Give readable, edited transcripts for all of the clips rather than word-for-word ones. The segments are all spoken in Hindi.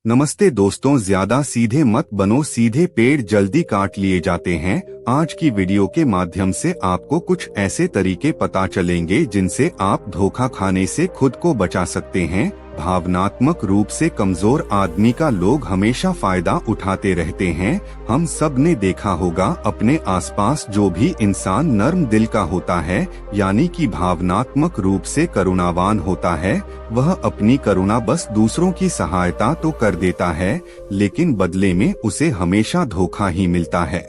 नमस्ते दोस्तों, ज्यादा सीधे मत बनो, सीधे पेड़ जल्दी काट लिए जाते हैं। आज की वीडियो के माध्यम से आपको कुछ ऐसे तरीके पता चलेंगे जिनसे आप धोखा खाने से खुद को बचा सकते हैं। भावनात्मक रूप से कमजोर आदमी का लोग हमेशा फायदा उठाते रहते हैं। हम सब ने देखा होगा अपने आसपास जो भी इंसान नर्म दिल का होता है, यानी कि भावनात्मक रूप से करुणावान होता है, वह अपनी करुणा बस दूसरों की सहायता तो कर देता है, लेकिन बदले में उसे हमेशा धोखा ही मिलता है।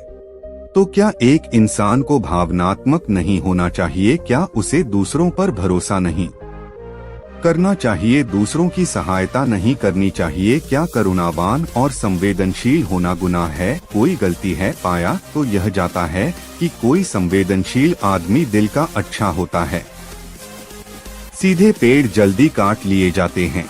तो क्या एक इंसान को भावनात्मक नहीं होना चाहिए? क्या उसे दूसरों पर भरोसा नहीं करना चाहिए? दूसरों की सहायता नहीं करनी चाहिए? क्या करुणावान और संवेदनशील होना गुनाह है? कोई गलती है पाया तो यह जाता है कि कोई संवेदनशील आदमी दिल का अच्छा होता है। सीधे पेड़ जल्दी काट लिए जाते हैं।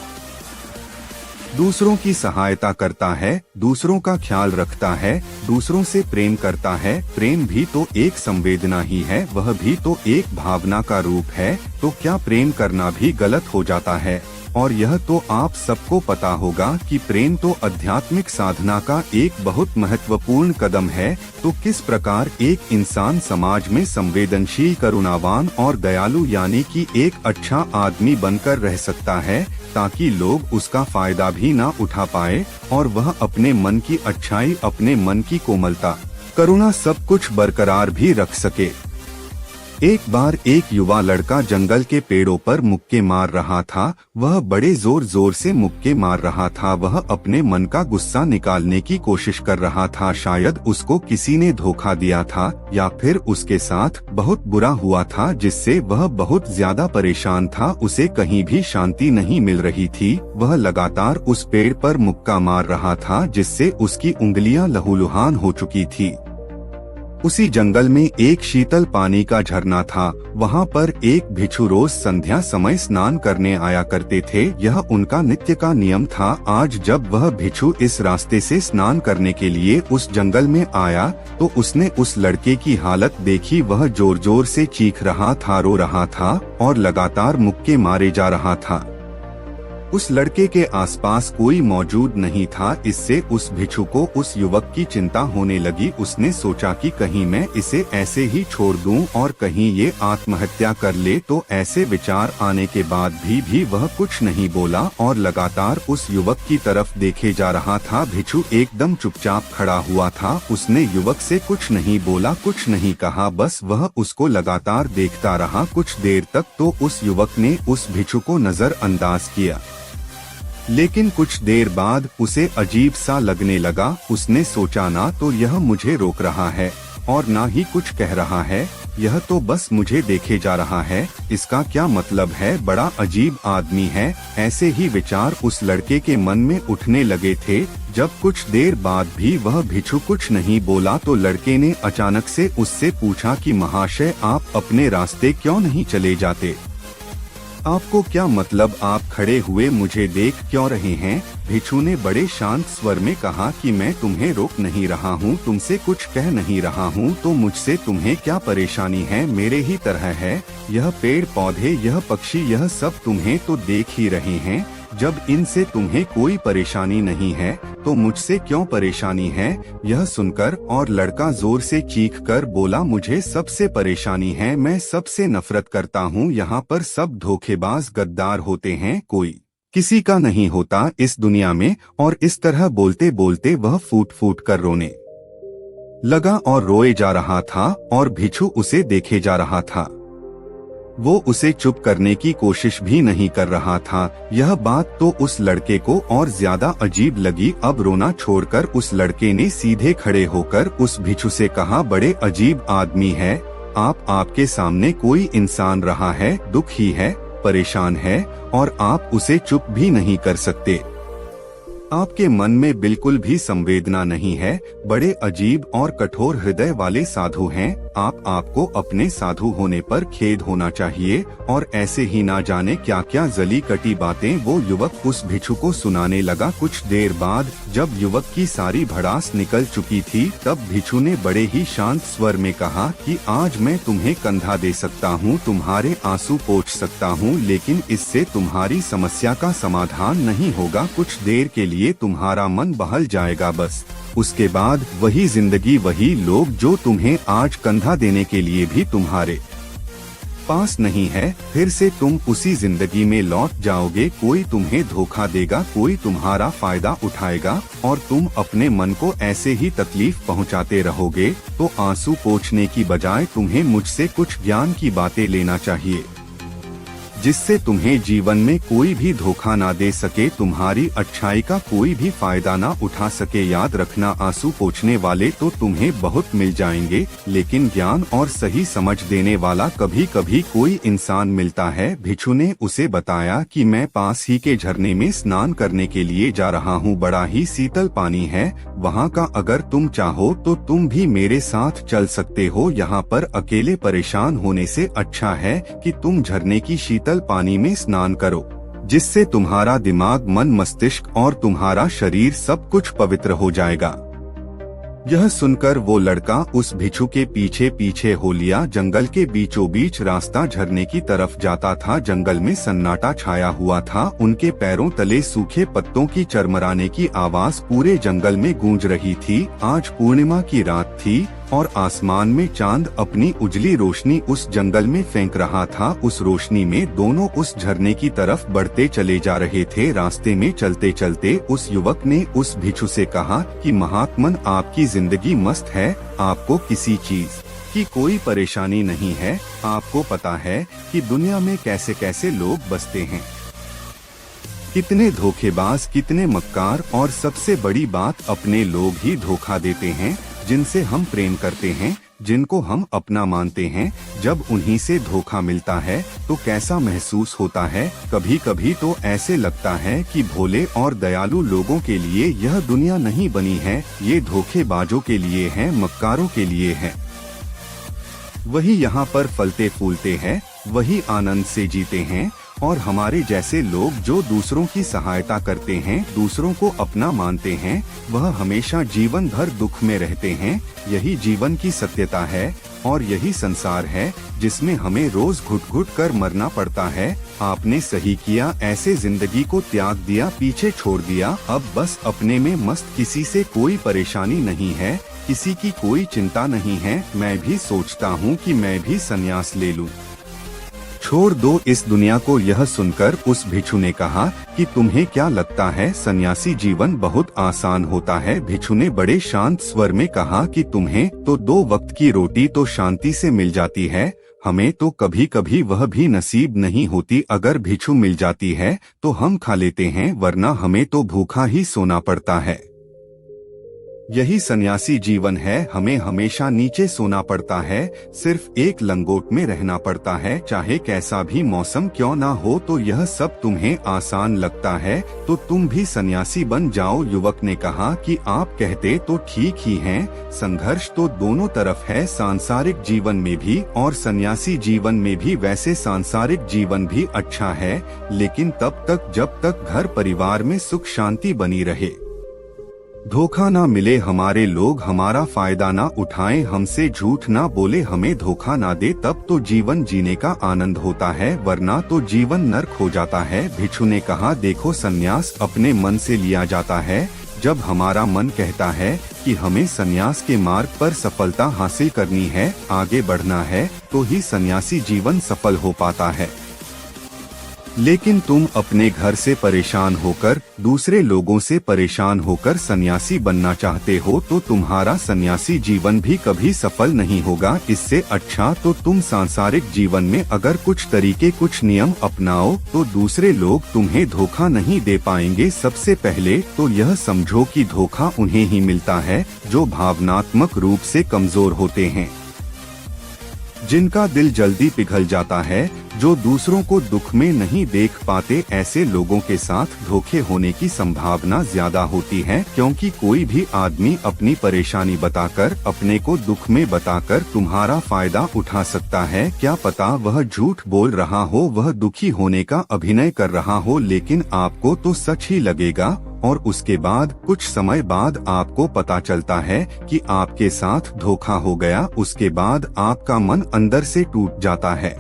दूसरों की सहायता करता है, दूसरों का ख्याल रखता है, दूसरों से प्रेम करता है। प्रेम भी तो एक संवेदना ही है, वह भी तो एक भावना का रूप है। तो क्या प्रेम करना भी गलत हो जाता है? और यह तो आप सबको पता होगा कि प्रेम तो आध्यात्मिक साधना का एक बहुत महत्वपूर्ण कदम है। तो किस प्रकार एक इंसान समाज में संवेदनशील, करुणावान और दयालु यानी कि एक अच्छा आदमी बनकर रह सकता है, ताकि लोग उसका फायदा भी ना उठा पाए और वह अपने मन की अच्छाई, अपने मन की कोमलता, करुणा सब कुछ बरकरार भी रख सके। एक बार एक युवा लड़का जंगल के पेड़ों पर मुक्के मार रहा था। वह बड़े जोर जोर से मुक्के मार रहा था। वह अपने मन का गुस्सा निकालने की कोशिश कर रहा था। शायद उसको किसी ने धोखा दिया था या फिर उसके साथ बहुत बुरा हुआ था, जिससे वह बहुत ज्यादा परेशान था। उसे कहीं भी शांति नहीं मिल रही थी। वह लगातार उस पेड़ पर मुक्का मार रहा था, जिससे उसकी उंगलियां लहूलुहान हो चुकी थी। उसी जंगल में एक शीतल पानी का झरना था। वहाँ पर एक भिक्षु रोज संध्या समय स्नान करने आया करते थे। यह उनका नित्य का नियम था। आज जब वह भिक्षु इस रास्ते से स्नान करने के लिए उस जंगल में आया, तो उसने उस लड़के की हालत देखी। वह जोर जोर से चीख रहा था, रो रहा था और लगातार मुक्के मारे जा रहा था। उस लड़के के आसपास कोई मौजूद नहीं था। इससे उस भिक्षु को उस युवक की चिंता होने लगी। उसने सोचा कि कहीं मैं इसे ऐसे ही छोड़ दूं और कहीं ये आत्महत्या कर ले। तो ऐसे विचार आने के बाद भी वह कुछ नहीं बोला और लगातार उस युवक की तरफ देखे जा रहा था। भिक्षु एकदम चुपचाप खड़ा हुआ था। उसने युवक से कुछ नहीं बोला, कुछ नहीं कहा, बस वह उसको लगातार देखता रहा। कुछ देर तक तो उस युवक ने उस भिक्षु को नजरअंदाज किया, लेकिन कुछ देर बाद उसे अजीब सा लगने लगा। उसने सोचा, ना तो यह मुझे रोक रहा है और ना ही कुछ कह रहा है, यह तो बस मुझे देखे जा रहा है। इसका क्या मतलब है? बड़ा अजीब आदमी है। ऐसे ही विचार उस लड़के के मन में उठने लगे थे। जब कुछ देर बाद भी वह भिक्षु कुछ नहीं बोला, तो लड़के ने अचानक से उससे पूछा कि महाशय, आप अपने रास्ते क्यों नहीं चले जाते? आपको क्या मतलब, आप खड़े हुए मुझे देख क्यों रहे हैं? भिक्षु ने बड़े शांत स्वर में कहा कि मैं तुम्हें रोक नहीं रहा हूँ, तुमसे कुछ कह नहीं रहा हूँ, तो मुझसे तुम्हें क्या परेशानी है? मेरे ही तरह है। यह पेड़ पौधे, यह पक्षी, यह सब तुम्हें तो देख ही रहे हैं। जब इनसे तुम्हें कोई परेशानी नहीं है, तो मुझसे क्यों परेशानी है? यह सुनकर और लड़का जोर से चीखकर बोला, मुझे सबसे परेशानी है, मैं सबसे नफरत करता हूँ। यहाँ पर सब धोखेबाज, गद्दार होते हैं, कोई किसी का नहीं होता इस दुनिया में। और इस तरह बोलते बोलते वह फूट फूट कर रोने लगा और रोए जा रहा था और भिक्षु उसे देखे जा रहा था। वो उसे चुप करने की कोशिश भी नहीं कर रहा था। यह बात तो उस लड़के को और ज्यादा अजीब लगी। अब रोना छोड़कर उस लड़के ने सीधे खड़े होकर उस भिक्षु से कहा, बड़े अजीब आदमी है आप, आपके सामने कोई इंसान रहा है, दुखी है, परेशान है और आप उसे चुप भी नहीं कर सकते। आपके मन में बिल्कुल भी संवेदना नहीं है। बड़े अजीब और कठोर हृदय वाले साधु हैं आपको अपने साधु होने पर खेद होना चाहिए। और ऐसे ही ना जाने क्या क्या जली कटी बातें वो युवक उस भिक्षु को सुनाने लगा। कुछ देर बाद जब युवक की सारी भड़ास निकल चुकी थी, तब भिक्षु ने बड़े ही शांत स्वर में कहा कि आज मैं तुम्हें कंधा दे सकता हूँ, तुम्हारे आंसू पोंछ सकता हूँ, लेकिन इससे तुम्हारी समस्या का समाधान नहीं होगा। कुछ देर के लिए तुम्हारा मन बहल जाएगा, बस उसके बाद वही जिंदगी, वही लोग जो तुम्हें आज कंधा देने के लिए भी तुम्हारे पास नहीं है, फिर से तुम उसी जिंदगी में लौट जाओगे। कोई तुम्हें धोखा देगा, कोई तुम्हारा फायदा उठाएगा और तुम अपने मन को ऐसे ही तकलीफ पहुंचाते रहोगे। तो आंसू पोंछने की बजाय तुम्हें मुझसे कुछ ज्ञान की बातें लेना चाहिए, जिससे तुम्हें जीवन में कोई भी धोखा ना दे सके, तुम्हारी अच्छाई का कोई भी फायदा ना उठा सके। याद रखना, आंसू पोंछने वाले तो तुम्हें बहुत मिल जाएंगे, लेकिन ज्ञान और सही समझ देने वाला कभी कभी कोई इंसान मिलता है। भिक्षु ने उसे बताया कि मैं पास ही के झरने में स्नान करने के लिए जा रहा हूँ, बड़ा ही शीतल पानी है वहाँ का, अगर तुम चाहो तो तुम भी मेरे साथ चल सकते हो। यहाँ पर अकेले परेशान होने से अच्छा है कि तुम झरने की शीतल पानी में स्नान करो, जिससे तुम्हारा दिमाग, मन, मस्तिष्क और तुम्हारा शरीर सब कुछ पवित्र हो जाएगा। यह सुनकर वो लड़का उस भिक्षु के पीछे पीछे हो लिया। जंगल के बीचों बीच रास्ता झरने की तरफ जाता था। जंगल में सन्नाटा छाया हुआ था। उनके पैरों तले सूखे पत्तों की चरमराने की आवाज पूरे जंगल में गूंज रही थी। आज पूर्णिमा की रात थी और आसमान में चांद अपनी उजली रोशनी उस जंगल में फेंक रहा था। उस रोशनी में दोनों उस झरने की तरफ बढ़ते चले जा रहे थे। रास्ते में चलते चलते उस युवक ने उस भिक्षु से कहा कि महात्मन, आपकी जिंदगी मस्त है, आपको किसी चीज की कोई परेशानी नहीं है। आपको पता है कि दुनिया में कैसे कैसे लोग बसते हैं, कितने धोखेबाज, कितने मक्कार, और सबसे बड़ी बात, अपने लोग ही धोखा देते हैं जिनसे हम प्रेम करते हैं, जिनको हम अपना मानते हैं। जब उन्हीं से धोखा मिलता है तो कैसा महसूस होता है। कभी कभी तो ऐसे लगता है कि भोले और दयालु लोगों के लिए यह दुनिया नहीं बनी है, ये धोखेबाजों के लिए है, मक्कारों के लिए है। वही यहाँ पर फलते फूलते हैं, वही आनंद से जीते हैं, और हमारे जैसे लोग जो दूसरों की सहायता करते हैं, दूसरों को अपना मानते हैं, वह हमेशा जीवन भर दुख में रहते हैं। यही जीवन की सत्यता है और यही संसार है जिसमें हमें रोज घुट घुट कर मरना पड़ता है। आपने सही किया, ऐसे जिंदगी को त्याग दिया, पीछे छोड़ दिया। अब बस अपने में मस्त, किसी से कोई परेशानी नहीं है, किसी की कोई चिंता नहीं है। मैं भी सोचता हूँ कि मैं भी संन्यास ले लूँ, छोड़ दो इस दुनिया को। यह सुनकर उस भिक्षु ने कहा कि तुम्हें क्या लगता है, सन्यासी जीवन बहुत आसान होता है। भिक्षु ने बड़े शांत स्वर में कहा कि तुम्हें तो 2 वक्त की रोटी तो शांति से मिल जाती है, हमें तो कभी कभी वह भी नसीब नहीं होती। अगर भिक्षु मिल जाती है तो हम खा लेते हैं, वरना हमें तो भूखा ही सोना पड़ता है। यही सन्यासी जीवन है, हमें हमेशा नीचे सोना पड़ता है, सिर्फ एक लंगोट में रहना पड़ता है, चाहे कैसा भी मौसम क्यों ना हो। तो यह सब तुम्हें आसान लगता है तो तुम भी सन्यासी बन जाओ। युवक ने कहा कि आप कहते तो ठीक ही हैं, संघर्ष तो दोनों तरफ है, सांसारिक जीवन में भी और सन्यासी जीवन में भी। वैसे सांसारिक जीवन भी अच्छा है, लेकिन तब तक जब तक घर परिवार में सुख शांति बनी रहे, धोखा ना मिले, हमारे लोग हमारा फायदा ना उठाएं, हमसे झूठ ना बोले, हमें धोखा ना दे, तब तो जीवन जीने का आनंद होता है, वरना तो जीवन नर्क हो जाता है। भिक्षु ने कहा, देखो, संन्यास अपने मन से लिया जाता है। जब हमारा मन कहता है कि हमें संन्यास के मार्ग पर सफलता हासिल करनी है, आगे बढ़ना है, तो ही सन्यासी जीवन सफल हो पाता है। लेकिन तुम अपने घर से परेशान होकर, दूसरे लोगों से परेशान होकर सन्यासी बनना चाहते हो तो तुम्हारा सन्यासी जीवन भी कभी सफल नहीं होगा। इससे अच्छा तो तुम सांसारिक जीवन में अगर कुछ तरीके, कुछ नियम अपनाओ तो दूसरे लोग तुम्हें धोखा नहीं दे पाएंगे। सबसे पहले तो यह समझो कि धोखा उन्हें ही मिलता है जो भावनात्मक रूप से कमजोर होते हैं। जिनका दिल जल्दी पिघल जाता है, जो दूसरों को दुख में नहीं देख पाते, ऐसे लोगों के साथ धोखे होने की संभावना ज्यादा होती है, क्योंकि कोई भी आदमी अपनी परेशानी बताकर, अपने को दुख में बताकर तुम्हारा फायदा उठा सकता है। क्या पता वह झूठ बोल रहा हो, वह दुखी होने का अभिनय कर रहा हो, लेकिन आपको तो सच ही लगेगा। और उसके बाद कुछ समय बाद आपको पता चलता है कि आपके साथ धोखा हो गया। उसके बाद आपका मन अंदर से टूट जाता है।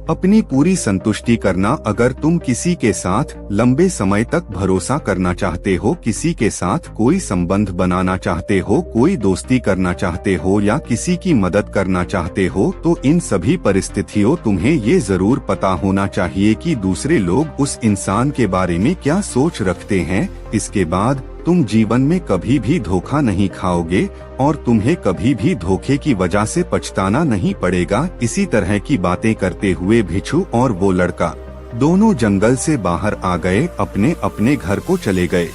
अपनी पूरी संतुष्टि करना। अगर तुम किसी के साथ लंबे समय तक भरोसा करना चाहते हो, किसी के साथ कोई संबंध बनाना चाहते हो, कोई दोस्ती करना चाहते हो या किसी की मदद करना चाहते हो, तो इन सभी परिस्थितियों तुम्हें ये जरूर पता होना चाहिए कि दूसरे लोग उस इंसान के बारे में क्या सोच रखते हैं। इसके बाद तुम जीवन में कभी भी धोखा नहीं खाओगे और तुम्हें कभी भी धोखे की वजह से पछताना नहीं पड़ेगा। इसी तरह की बातें करते हुए भिक्षु और वो लड़का दोनों जंगल से बाहर आ गए, अपने अपने घर को चले गए।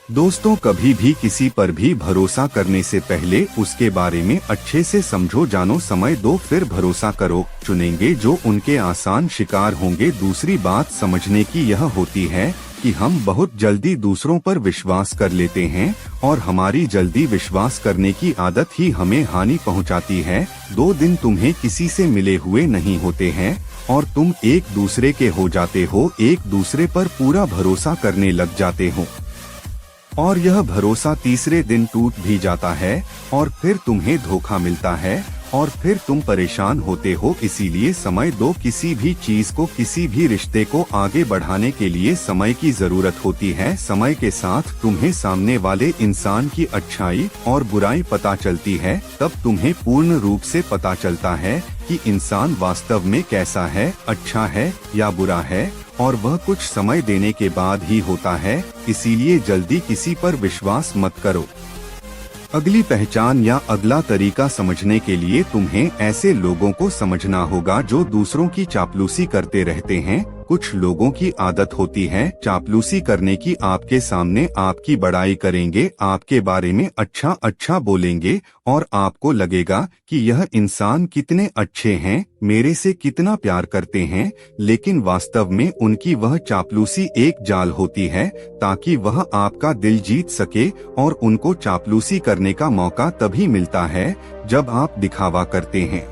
दोस्तों, कभी भी किसी पर भी भरोसा करने से पहले उसके बारे में अच्छे से समझो, जानो, समय दो, फिर भरोसा करो। चुनेंगे जो उनके आसान शिकार होंगे। दूसरी बात समझने की यह होती है कि हम बहुत जल्दी दूसरों पर विश्वास कर लेते हैं और हमारी जल्दी विश्वास करने की आदत ही हमें हानि पहुंचाती है। 2 दिन तुम्हें किसी से मिले हुए नहीं होते हैं और तुम एक दूसरे के हो जाते हो, एक दूसरे पर पूरा भरोसा करने लग जाते हो और यह भरोसा तीसरे दिन टूट भी जाता है और फिर तुम्हें धोखा मिलता है और फिर तुम परेशान होते हो। इसीलिए समय दो। किसी भी चीज को, किसी भी रिश्ते को आगे बढ़ाने के लिए समय की जरूरत होती है। समय के साथ तुम्हें सामने वाले इंसान की अच्छाई और बुराई पता चलती है। तब तुम्हें पूर्ण रूप से पता चलता है कि इंसान वास्तव में कैसा है, अच्छा है या बुरा है, और वह कुछ समय देने के बाद ही होता है। इसीलिए जल्दी किसी पर विश्वास मत करो। अगली पहचान या अगला तरीका समझने के लिए तुम्हें ऐसे लोगों को समझना होगा जो दूसरों की चापलूसी करते रहते हैं। कुछ लोगों की आदत होती है चापलूसी करने की। आपके सामने आपकी बड़ाई करेंगे, आपके बारे में अच्छा अच्छा बोलेंगे और आपको लगेगा कि यह इंसान कितने अच्छे हैं, मेरे से कितना प्यार करते हैं, लेकिन वास्तव में उनकी वह चापलूसी एक जाल होती है ताकि वह आपका दिल जीत सके। और उनको चापलूसी करने का मौका तभी मिलता है जब आप दिखावा करते हैं।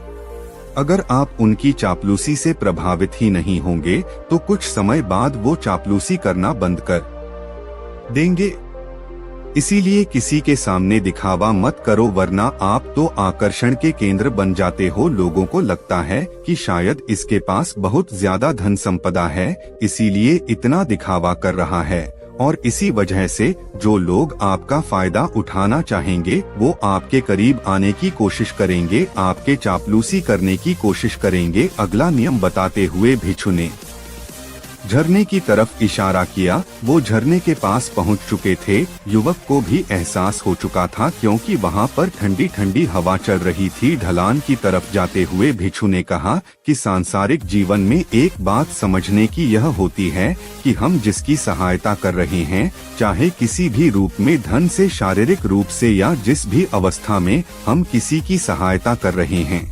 अगर आप उनकी चापलूसी से प्रभावित ही नहीं होंगे तो कुछ समय बाद वो चापलूसी करना बंद कर देंगे। इसीलिए किसी के सामने दिखावा मत करो, वरना आप तो आकर्षण के केंद्र बन जाते हो। लोगों को लगता है कि शायद इसके पास बहुत ज्यादा धन संपदा है, इसीलिए इतना दिखावा कर रहा है। और इसी वजह से जो लोग आपका फायदा उठाना चाहेंगे वो आपके करीब आने की कोशिश करेंगे, आपके चापलूसी करने की कोशिश करेंगे। अगला नियम बताते हुए भिक्षु ने झरने की तरफ इशारा किया। वो झरने के पास पहुंच चुके थे। युवक को भी एहसास हो चुका था क्योंकि वहां पर ठंडी ठंडी हवा चल रही थी। ढलान की तरफ जाते हुए भिक्षु ने कहा कि सांसारिक जीवन में एक बात समझने की यह होती है कि हम जिसकी सहायता कर रहे हैं, चाहे किसी भी रूप में, धन से, शारीरिक रूप से या जिस भी अवस्था में हम किसी की सहायता कर रहे हैं,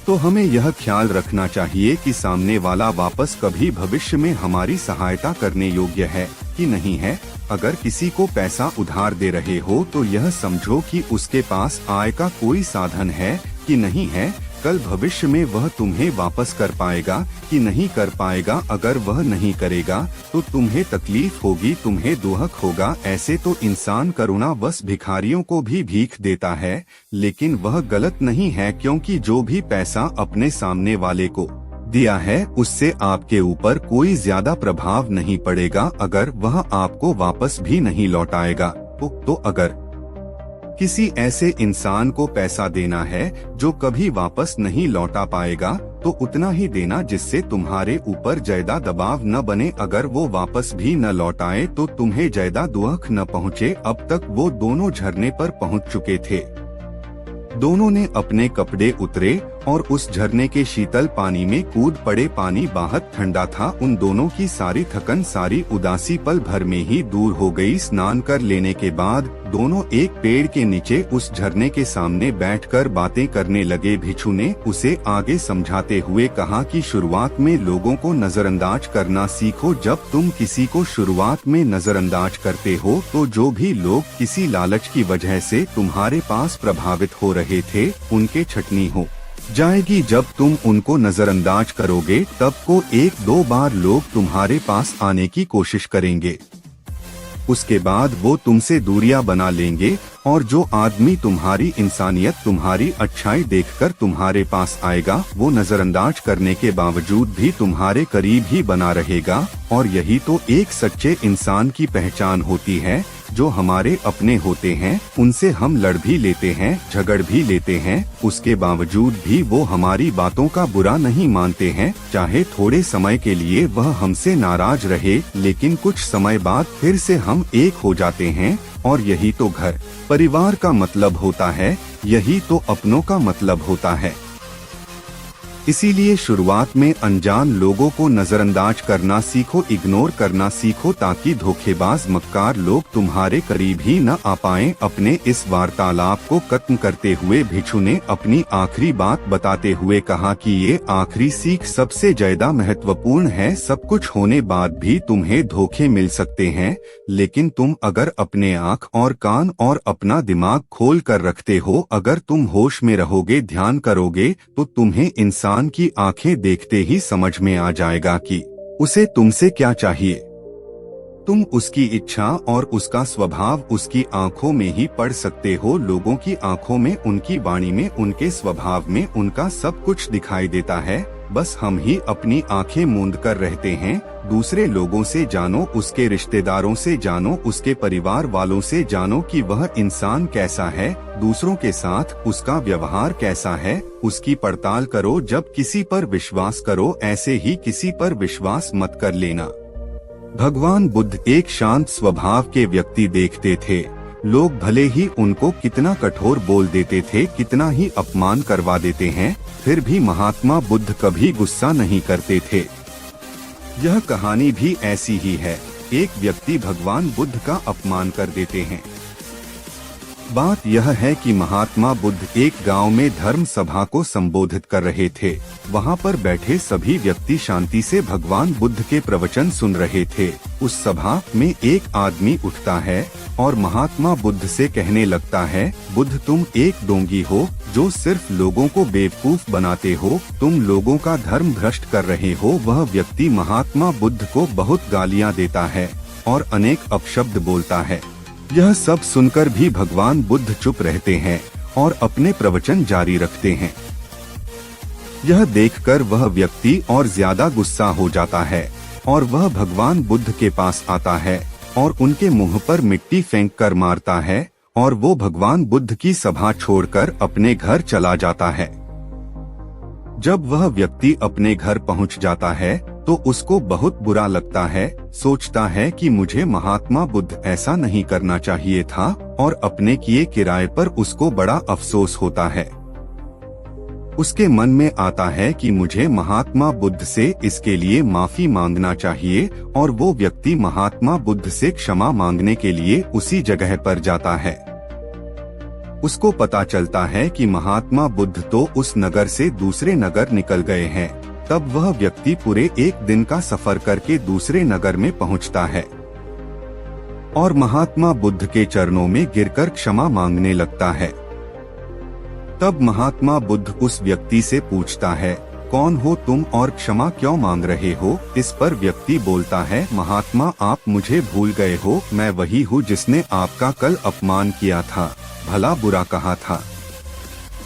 तो हमें यह ख्याल रखना चाहिए कि सामने वाला वापस कभी भविष्य में हमारी सहायता करने योग्य है कि नहीं है। अगर किसी को पैसा उधार दे रहे हो तो यह समझो कि उसके पास आय का कोई साधन है कि नहीं है। कल भविष्य में वह तुम्हें वापस कर पाएगा कि नहीं कर पाएगा। अगर वह नहीं करेगा तो तुम्हें तकलीफ होगी, तुम्हें दुख होगा। ऐसे तो इंसान करुणावश भिखारियों को भी भीख देता है, लेकिन वह गलत नहीं है, क्योंकि जो भी पैसा अपने सामने वाले को दिया है उससे आपके ऊपर कोई ज्यादा प्रभाव नहीं पड़ेगा अगर वह आपको वापस भी नहीं लौटाएगा। तो अगर किसी ऐसे इंसान को पैसा देना है जो कभी वापस नहीं लौटा पाएगा, तो उतना ही देना जिससे तुम्हारे ऊपर ज्यादा दबाव न बने। अगर वो वापस भी न लौटाए तो तुम्हें ज्यादा दुख न पहुँचे। अब तक वो दोनों झरने पर पहुँच चुके थे। दोनों ने अपने कपड़े उतरे और उस झरने के शीतल पानी में कूद पड़े। पानी बाहर ठंडा था। उन दोनों की सारी थकन, सारी उदासी पल भर में ही दूर हो गई। स्नान कर लेने के बाद दोनों एक पेड़ के नीचे उस झरने के सामने बैठकर बातें करने लगे। भिक्षु ने उसे आगे समझाते हुए कहा कि शुरुआत में लोगों को नजरअंदाज करना सीखो। जब तुम किसी को शुरुआत में नजरअंदाज करते हो तो जो भी लोग किसी लालच की वजह से तुम्हारे पास प्रभावित हो रहे थे, उनके छटनी हो जाएगी। जब तुम उनको नजरअंदाज करोगे तब को 1-2 बार लोग तुम्हारे पास आने की कोशिश करेंगे। उसके बाद वो तुमसे दूरियां बना लेंगे और जो आदमी तुम्हारी इंसानियत, तुम्हारी अच्छाई देखकर तुम्हारे पास आएगा, वो नजरअंदाज करने के बावजूद भी तुम्हारे करीब ही बना रहेगा। और यही तो एक सच्चे इंसान की पहचान होती है। जो हमारे अपने होते हैं उनसे हम लड़ भी लेते हैं, झगड़ भी लेते हैं, उसके बावजूद भी वो हमारी बातों का बुरा नहीं मानते हैं। चाहे थोड़े समय के लिए वह हमसे नाराज रहे, लेकिन कुछ समय बाद फिर से हम एक हो जाते हैं। और यही तो घर परिवार का मतलब होता है, यही तो अपनों का मतलब होता है। इसीलिए शुरुआत में अनजान लोगों को नजरअंदाज करना सीखो, इग्नोर करना सीखो, ताकि धोखेबाज मक्कार लोग तुम्हारे करीब ही न आ पाएं। अपने इस वार्तालाप को खत्म करते हुए भिक्षु ने अपनी आखिरी बात बताते हुए कहा कि ये आखिरी सीख सबसे ज्यादा महत्वपूर्ण है। सब कुछ होने बाद भी तुम्हें धोखे मिल सकते हैं, लेकिन तुम अगर अपने आँख और कान और अपना दिमाग खोल कर रखते हो, अगर तुम होश में रहोगे, ध्यान करोगे, तो तुम्हें इंसान की आंखें देखते ही समझ में आ जाएगा कि उसे तुमसे क्या चाहिए। तुम उसकी इच्छा और उसका स्वभाव उसकी आंखों में ही पढ़ सकते हो। लोगों की आंखों में, उनकी वाणी में, उनके स्वभाव में उनका सब कुछ दिखाई देता है। बस हम ही अपनी आंखें मूंद कर रहते हैं। दूसरे लोगों से जानो, उसके रिश्तेदारों से जानो, उसके परिवार वालों से जानो कि वह इंसान कैसा है, दूसरों के साथ उसका व्यवहार कैसा है, उसकी पड़ताल करो। जब किसी पर विश्वास करो, ऐसे ही किसी पर विश्वास मत कर लेना। भगवान बुद्ध एक शांत स्वभाव के व्यक्ति देखते थे। लोग भले ही उनको कितना कठोर बोल देते थे, कितना ही अपमान करवा देते हैं, फिर भी महात्मा बुद्ध कभी गुस्सा नहीं करते थे। यह कहानी भी ऐसी ही है। एक व्यक्ति भगवान बुद्ध का अपमान कर देते हैं। बात यह है कि महात्मा बुद्ध एक गांव में धर्म सभा को संबोधित कर रहे थे। वहां पर बैठे सभी व्यक्ति शांति से भगवान बुद्ध के प्रवचन सुन रहे थे। उस सभा में एक आदमी उठता है और महात्मा बुद्ध से कहने लगता है, बुद्ध तुम एक डोंगी हो जो सिर्फ लोगों को बेवकूफ बनाते हो, तुम लोगों का धर्म भ्रष्ट कर रहे हो। वह व्यक्ति महात्मा बुद्ध को बहुत गालियां देता है और अनेक अपशब्द बोलता है। यह सब सुनकर भी भगवान बुद्ध चुप रहते हैं और अपने प्रवचन जारी रखते हैं। यह देखकर वह व्यक्ति और ज्यादा गुस्सा हो जाता है और वह भगवान बुद्ध के पास आता है और उनके मुंह पर मिट्टी फेंक कर मारता है और वो भगवान बुद्ध की सभा छोड़कर अपने घर चला जाता है। जब वह व्यक्ति अपने घर पहुंच जाता है तो उसको बहुत बुरा लगता है। सोचता है कि मुझे महात्मा बुद्ध ऐसा नहीं करना चाहिए था और अपने किए किराए पर उसको बड़ा अफसोस होता है। उसके मन में आता है कि मुझे महात्मा बुद्ध से इसके लिए माफी मांगना चाहिए और वो व्यक्ति महात्मा बुद्ध से क्षमा मांगने के लिए उसी जगह पर जाता है। उसको पता चलता है कि महात्मा बुद्ध तो उस नगर से दूसरे नगर निकल गए हैं। तब वह व्यक्ति पूरे एक दिन का सफर करके दूसरे नगर में पहुंचता है और महात्मा बुद्ध के चरणों में गिरकर क्षमा मांगने लगता है। तब महात्मा बुद्ध उस व्यक्ति से पूछता है, कौन हो तुम और क्षमा क्यों मांग रहे हो? इस पर व्यक्ति बोलता है, महात्मा आप मुझे भूल गए हो, मैं वही हूँ जिसने आपका कल अपमान किया था, भला बुरा कहा था।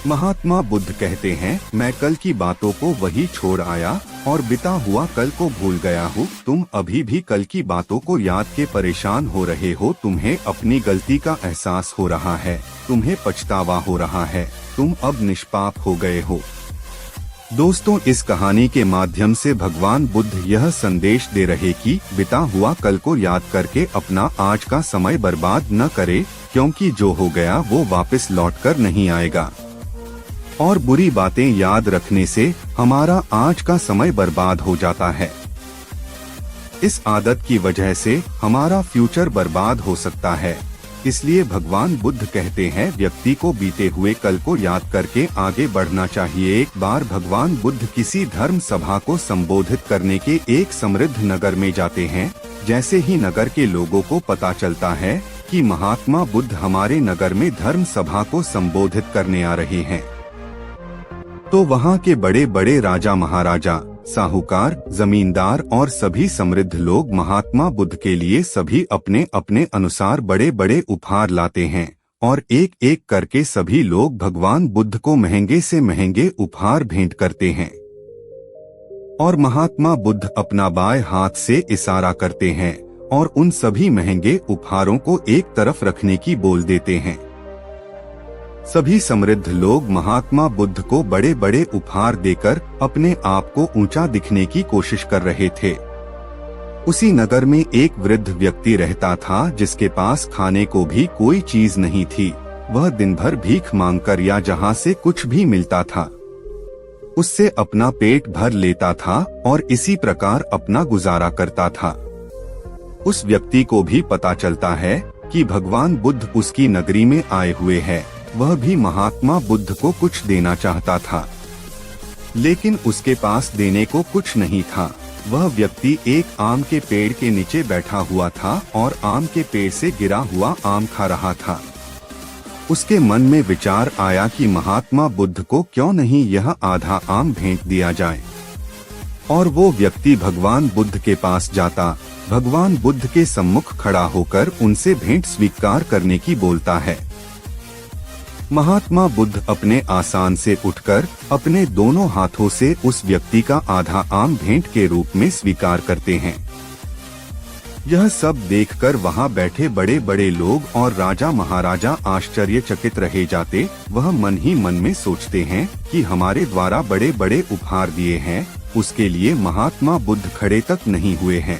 महात्मा बुद्ध कहते हैं, मैं कल की बातों को वही छोड़ आया और बिता हुआ कल को भूल गया हूँ। तुम अभी भी कल की बातों को याद के परेशान हो रहे हो। तुम्हें अपनी गलती का एहसास हो रहा है, तुम्हें पछतावा हो रहा है, तुम अब निष्पाप हो गए हो। दोस्तों, इस कहानी के माध्यम से भगवान बुद्ध यह संदेश दे रहे कि बिता हुआ कल को याद करके अपना आज का समय बर्बाद न करे, क्योंकि जो हो गया वो वापस लौटकर नहीं आएगा। और बुरी बातें याद रखने से हमारा आज का समय बर्बाद हो जाता है। इस आदत की वजह से हमारा फ्यूचर बर्बाद हो सकता है। इसलिए भगवान बुद्ध कहते हैं व्यक्ति को बीते हुए कल को याद करके आगे बढ़ना चाहिए। एक बार भगवान बुद्ध किसी धर्म सभा को संबोधित करने के एक समृद्ध नगर में जाते हैं। जैसे ही नगर के लोगों को पता चलता है कि महात्मा बुद्ध हमारे नगर में धर्म सभा को संबोधित करने आ रहे हैं, तो वहाँ के बड़े बड़े राजा महाराजा, साहूकार, जमींदार और सभी समृद्ध लोग महात्मा बुद्ध के लिए सभी अपने अपने अनुसार बड़े बड़े उपहार लाते हैं और एक एक करके सभी लोग भगवान बुद्ध को महंगे से महंगे उपहार भेंट करते हैं। और महात्मा बुद्ध अपना बाएं हाथ से इशारा करते हैं और उन सभी महंगे उपहारों को एक तरफ रखने की बोल देते हैं। सभी समृद्ध लोग महात्मा बुद्ध को बड़े बड़े उपहार देकर अपने आप को ऊंचा दिखने की कोशिश कर रहे थे। उसी नगर में एक वृद्ध व्यक्ति रहता था जिसके पास खाने को भी कोई चीज नहीं थी। वह दिन भर भीख मांगकर या जहाँ से कुछ भी मिलता था उससे अपना पेट भर लेता था और इसी प्रकार अपना गुजारा करता था। उस व्यक्ति को भी पता चलता है कि भगवान बुद्ध उसकी नगरी में आए हुए हैं। वह भी महात्मा बुद्ध को कुछ देना चाहता था, लेकिन उसके पास देने को कुछ नहीं था। वह व्यक्ति एक आम के पेड़ के नीचे बैठा हुआ था और आम के पेड़ से गिरा हुआ आम खा रहा था। उसके मन में विचार आया कि महात्मा बुद्ध को क्यों नहीं यह आधा आम भेंट दिया जाए। और वो व्यक्ति भगवान बुद्ध के पास जाता, भगवान बुद्ध के सम्मुख खड़ा होकर उनसे भेंट स्वीकार करने की बोलता है। महात्मा बुद्ध अपने आसन से उठकर अपने दोनों हाथों से उस व्यक्ति का आधा आम भेंट के रूप में स्वीकार करते हैं। यह सब देखकर वहां बैठे बड़े बड़े लोग और राजा महाराजा आश्चर्यचकित रह जाते। वह मन ही मन में सोचते हैं कि हमारे द्वारा बड़े बड़े उपहार दिए हैं, उसके लिए महात्मा बुद्ध खड़े तक नहीं हुए हैं,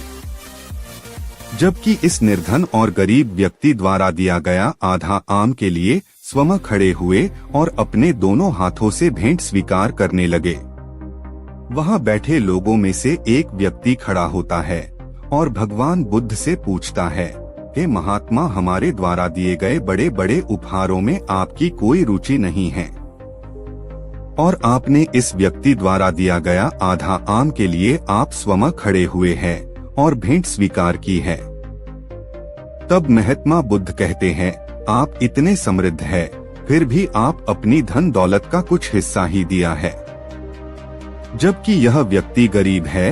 जबकि इस निर्धन और गरीब व्यक्ति द्वारा दिया गया आधा आम के लिए स्वयं खड़े हुए और अपने दोनों हाथों से भेंट स्वीकार करने लगे। वहां बैठे लोगों में से एक व्यक्ति खड़ा होता है और भगवान बुद्ध से पूछता है कि महात्मा, हमारे द्वारा दिए गए बड़े बड़े उपहारों में आपकी कोई रुचि नहीं है और आपने इस व्यक्ति द्वारा दिया गया आधा आम के लिए आप स्वयं खड़े हुए हैं और भेंट स्वीकार की है। तब महात्मा बुद्ध कहते हैं, आप इतने समृद्ध हैं, फिर भी आप अपनी धन दौलत का कुछ हिस्सा ही दिया है, जबकि यह व्यक्ति गरीब है